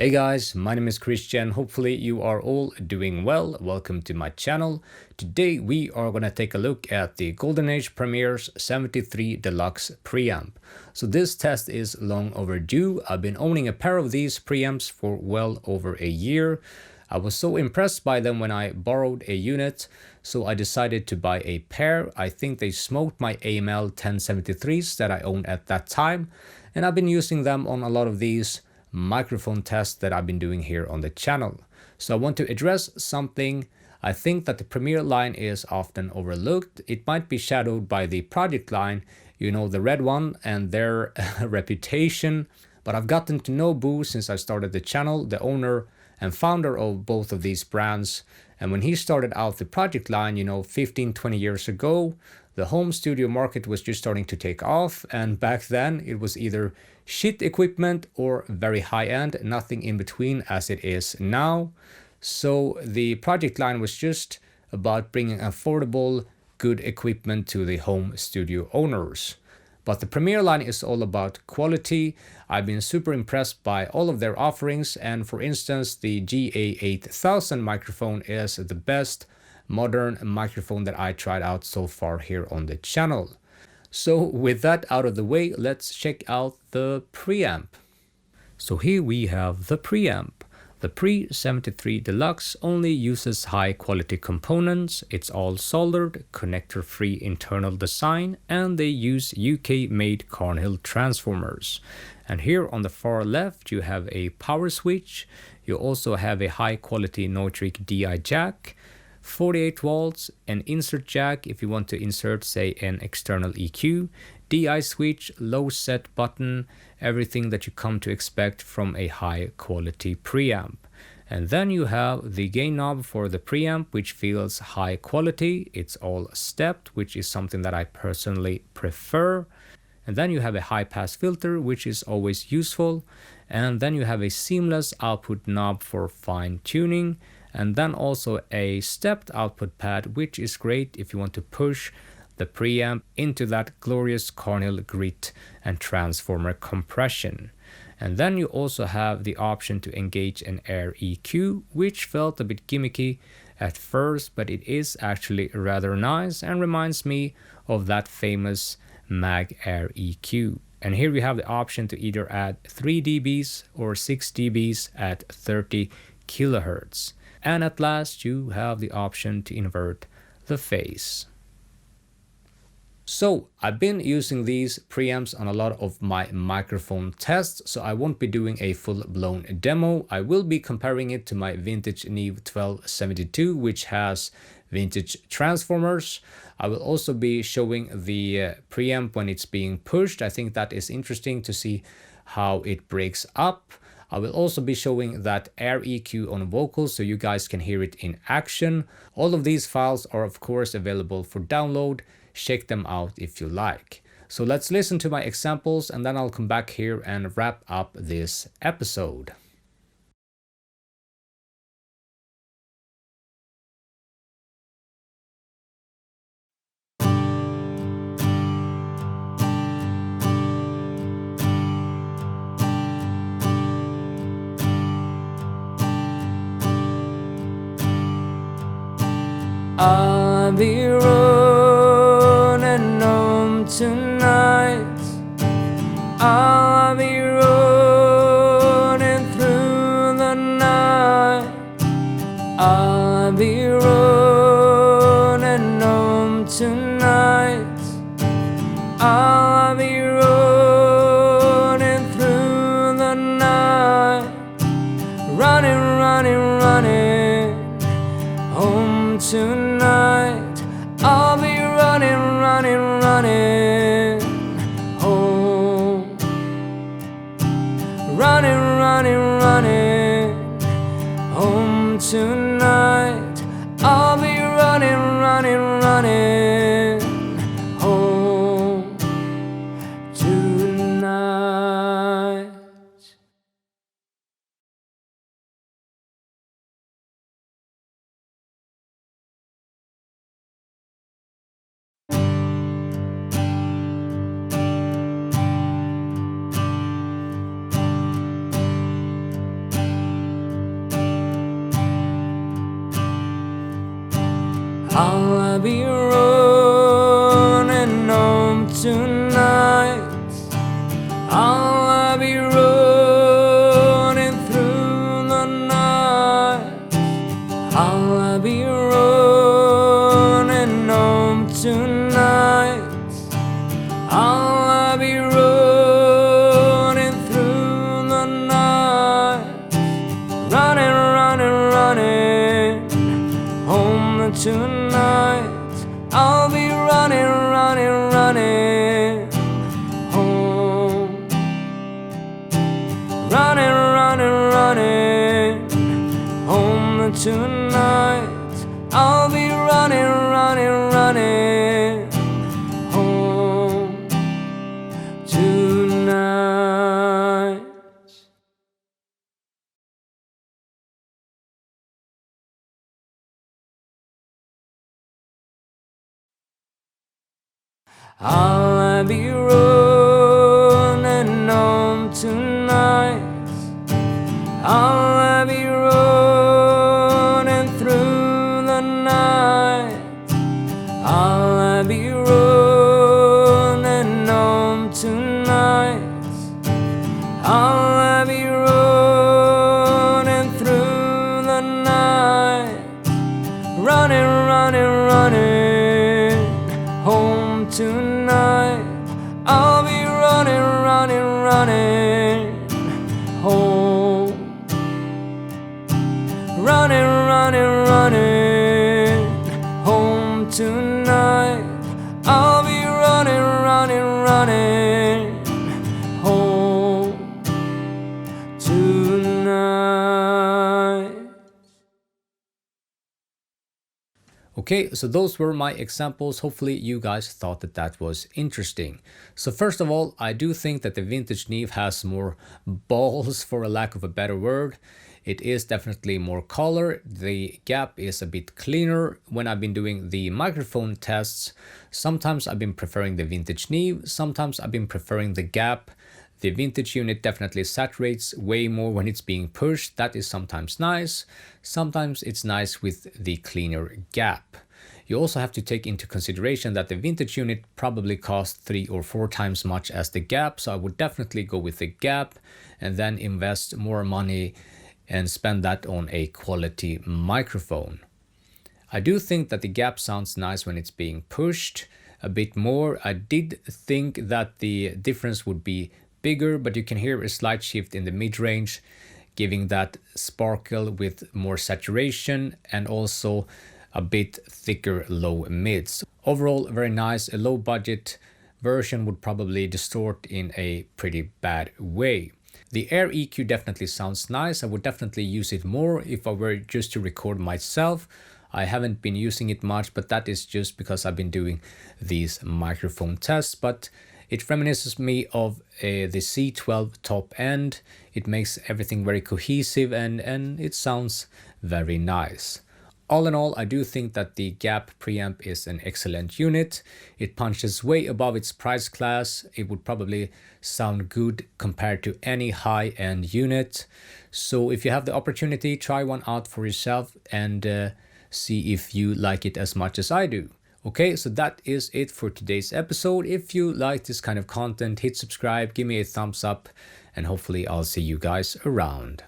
Hey guys, my name is Christian. Hopefully you are all doing well. Welcome to my channel. Today we are going to take a look at the goldenagepremier's 73 Deluxe preamp. So this test is long overdue. I've been owning a pair of these preamps for well over a year. I was so impressed by them when I borrowed a unit, so I decided to buy a pair. I think they smoked my AML 1073s that I owned at that time, and I've been using them on a lot of these microphone tests that I've been doing here on the channel. So I want to address something. I think that the Premier line is often overlooked. It might be shadowed by the Project line, you know, the red one, and their reputation. But I've gotten to know Boo since I started the channel, the owner and founder of both of these brands. And when he started out the Project line, you know, 15-20 years ago, the home studio market was just starting to take off, and back then it was either shit equipment or very high-end, nothing in between as it is now. So the Project line was just about bringing affordable, good equipment to the home studio owners. But the Premier line is all about quality. I've been super impressed by all of their offerings, and for instance, the GA8000 microphone is the best modern microphone that I tried out so far here on the channel. So with that out of the way, let's check out the preamp. So here we have the preamp. The Pre 73 Deluxe only uses high quality components. It's all soldered, connector free internal design, and they use UK made Carnhill transformers. And here on the far left you have a power switch. You also have a high quality Neutrik DI jack, 48 volts, an insert jack if you want to insert, say, an external EQ, DI switch, low set button, everything that you come to expect from a high quality preamp. And then you have the gain knob for the preamp, which feels high quality. It's all stepped, which is something that I personally prefer. And then you have a high pass filter, which is always useful. And then you have a seamless output knob for fine tuning. And then also a stepped output pad, which is great if you want to push the preamp into that glorious Carnhill grit and transformer compression. And then you also have the option to engage an air EQ, which felt a bit gimmicky at first, but it is actually rather nice and reminds me of that famous Mag Air EQ. And here we have the option to either add 3 dBs or 6 dBs at 30 kilohertz. And at last you have the option to invert the phase. So I've been using these preamps on a lot of my microphone tests, so I won't be doing a full-blown demo. I will be comparing it to my vintage Neve 1272, which has vintage transformers. I will also be showing the preamp when it's being pushed. I think that is interesting to see how it breaks up. I will also be showing that air EQ on vocals so you guys can hear it in action. All of these files are of course available for download. Check them out if you like. So let's listen to my examples and then I'll come back here and wrap up this episode. I'll be running home tonight. I'll be running through the night. I'll be running home tonight. I'll be running through the night. Running, running, running home tonight. I'll be running, running, running home. Running, running, running home tonight. I'll be running, running, running home tonight. I'll be running home tonight. I'll be running through the night. I'll be running home tonight. I'll be running through the night. Running, running, running home tonight. I'll be running, running, running home. Running, running, running home tonight. I'll be running, running, running home tonight. I'll be running home tonight. I'll be running through the night. I'll be running home tonight. I'll be running through the night. Running, running, running home tonight. I'll be running, running, running home. Running, running, running home tonight. I'll be running, running, running home tonight. Okay, so those were my examples. Hopefully you guys thought that that was interesting. So first of all, I do think that the vintage Neve has more balls, for a lack of a better word. It is definitely more color. The gap is a bit cleaner. When I've been doing the microphone tests, sometimes I've been preferring the vintage Neve, sometimes I've been preferring the gap. The vintage unit definitely saturates way more when it's being pushed. That is sometimes nice. Sometimes it's nice with the cleaner gap. You also have to take into consideration that the vintage unit probably costs 3 or 4 times much as the gap, so I would definitely go with the gap and then invest more money and spend that on a quality microphone. I do think that the gap sounds nice when it's being pushed a bit more. I did think that the difference would be bigger, but you can hear a slight shift in the mid-range, giving that sparkle with more saturation and also a bit thicker low mids. Overall, very nice. A low budget version would probably distort in a pretty bad way. The Air EQ definitely sounds nice. I would definitely use it more if I were just to record myself. I haven't been using it much, but that is just because I've been doing these microphone tests. But it reminisces me of the C12 top end. It makes everything very cohesive and it sounds very nice. All in all, I do think that the Gap preamp is an excellent unit. It punches way above its price class. It would probably sound good compared to any high-end unit. So if you have the opportunity, try one out for yourself and see if you like it as much as I do. Okay, so that is it for today's episode. If you like this kind of content, hit subscribe, give me a thumbs up, and hopefully I'll see you guys around.